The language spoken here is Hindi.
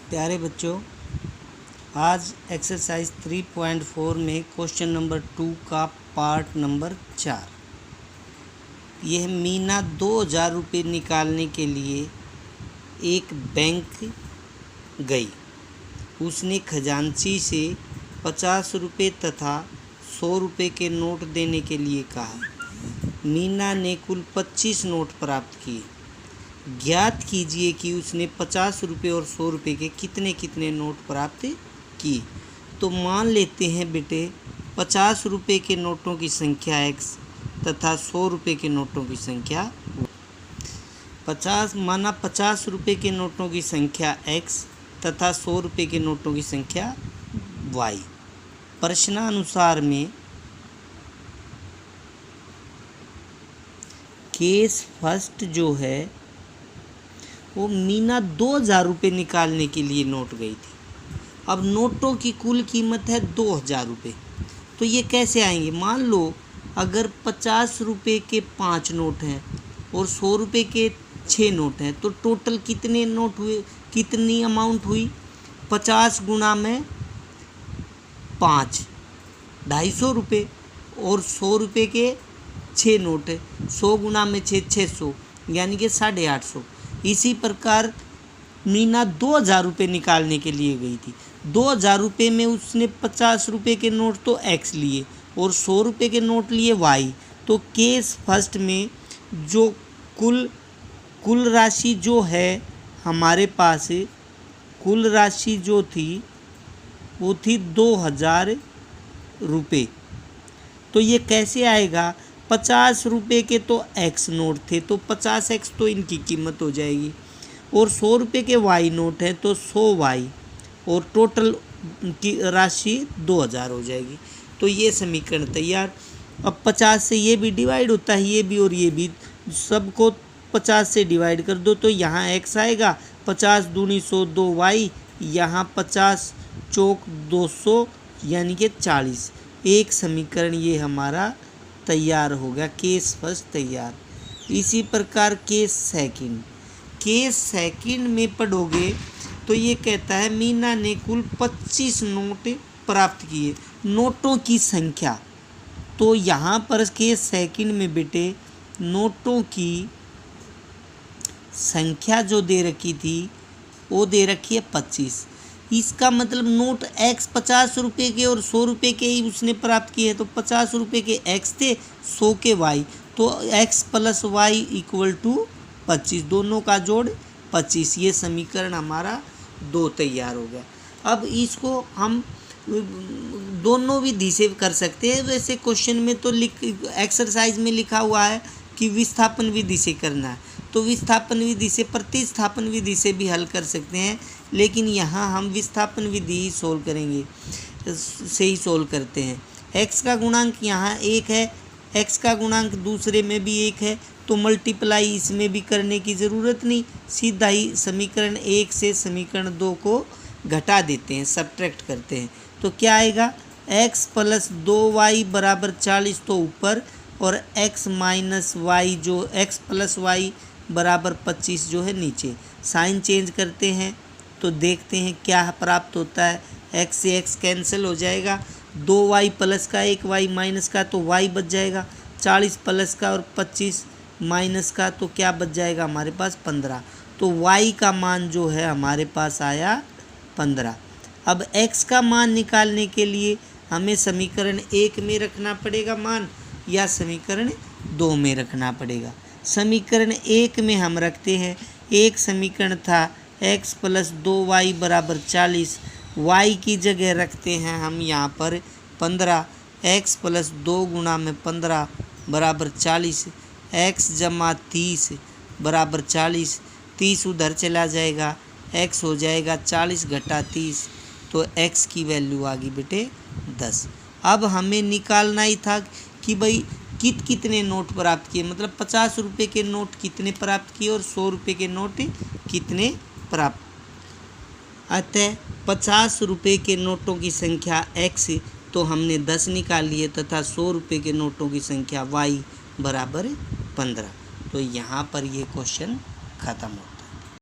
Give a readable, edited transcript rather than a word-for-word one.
प्यारे बच्चों, आज एक्सरसाइज 3.4 में क्वेश्चन नंबर 2 का पार्ट नंबर 4। यह मीना 2000 रुपये निकालने के लिए एक बैंक गई। उसने खजांची से 50 रुपये तथा 100 रुपये के नोट देने के लिए कहा। मीना ने कुल 25 नोट प्राप्त किए। ज्ञात कीजिए कि उसने 50 रुपये और 100 रुपये के कितने कितने नोट प्राप्त किए। तो मान लेते हैं बेटे 50 रुपये के नोटों की संख्या x तथा 100 रुपये के नोटों की संख्या 50 रुपये के नोटों की संख्या x तथा 100 रुपये के नोटों की संख्या y। प्रश्नानुसार में केस फर्स्ट जो है वो मीना 2000 रुपये निकालने के लिए नोट गई थी। अब नोटों की कुल कीमत है 2000 रुपये। तो ये कैसे आएंगे? मान लो अगर 50 रुपये के 5 नोट हैं और 100 रुपये के 6 नोट हैं, तो टोटल कितने नोट हुए, कितनी अमाउंट हुई? 50 गुना में 5 250 रुपये, और 100 रुपये के 6 नोट है, 100 गुना में 6 600, यानी कि 850। इसी प्रकार मीना 2000 रुपये निकालने के लिए गई थी। 2000 रुपये में उसने 50 रुपये के नोट तो x लिए और 100 रुपये के नोट लिए y। तो केस फर्स्ट में जो कुल राशि जो है हमारे पास, कुल राशि जो थी वो थी 2000 रुपये। तो ये कैसे आएगा? 50 रुपये के तो x नोट थे, तो 50x तो इनकी कीमत हो जाएगी, और 100 रुपये के y नोट है तो 100y, और टोटल की राशि 2000 हो जाएगी। तो ये समीकरण तैयार। अब 50 से ये भी डिवाइड होता है, ये भी और ये भी, सबको 50 से डिवाइड कर दो तो यहाँ x आएगा। 50 दूनी 100 2y, यहाँ 50 चौक 200 यानी कि 40। एक समीकरण ये हमारा तैयार हो गया, केस फर्स्ट तैयार। इसी प्रकार केस सेकंड में पढ़ोगे तो ये कहता है मीना ने कुल 25 नोट प्राप्त किए। नोटों की संख्या, तो यहाँ पर केस सेकंड में बेटे नोटों की संख्या जो दे रखी थी वो दे रखी है 25। इसका मतलब नोट x 50 रुपये के और 100 रुपये के ही उसने प्राप्त किए हैं। तो 50 रुपये के x थे, 100 के y, तो x plus y equal to 25, दोनों का जोड़ 25। ये समीकरण हमारा 2 तैयार हो गया। अब इसको हम दोनों विधि से कर सकते हैं। वैसे क्वेश्चन में तो एक्सरसाइज में लिखा हुआ है कि विस्थापन विधि से करना है, तो विस्थापन विधि से, प्रतिस्थापन विधि से भी हल कर सकते हैं, लेकिन यहाँ हम विस्थापन विधि ही सोल्व करेंगे, से ही सोल्व करते हैं। x का गुणांक यहाँ 1 है, x का गुणांक दूसरे में भी 1 है, तो मल्टीप्लाई इसमें भी करने की ज़रूरत नहीं, सीधा ही समीकरण 1 से समीकरण 2 को घटा देते हैं, सब्ट्रैक्ट करते हैं। तो क्या आएगा? x प्लस 2y बराबर 40 तो ऊपर, और x माइनस y जो x प्लस y बराबर 25 जो है नीचे। साइन चेंज करते हैं तो देखते हैं क्या प्राप्त होता है। x से x कैंसिल हो जाएगा, 2y प्लस का 1y माइनस का तो y बच जाएगा, 40 प्लस का और 25 माइनस का तो क्या बच जाएगा हमारे पास 15। तो y का मान जो है हमारे पास आया 15। अब x का मान निकालने के लिए हमें समीकरण 1 में रखना पड़ेगा मान, या समीकरण 2 में रखना पड़ेगा। समीकरण 1 में हम रखते हैं, एक समीकरण था x प्लस 2y बराबर 40, y की जगह रखते हैं हम यहाँ पर 15। x प्लस 2 गुना में 15 बराबर 40, x जमा 30 बराबर 40, 30 उधर चला जाएगा, x हो जाएगा 40 घटा 30, तो x की वैल्यू आ गई बेटे 10। अब हमें निकालना ही था कि भाई कितने नोट प्राप्त किए, मतलब 50 रुपये के नोट कितने प्राप्त किए और 100 रुपये के नोट कितने प्राप्त। अतः 50 रुपये के नोटों की संख्या x तो हमने 10 निकाल लिए, तथा 100 रुपये के नोटों की संख्या y बराबर 15। तो यहाँ पर ये क्वेश्चन ख़त्म हो।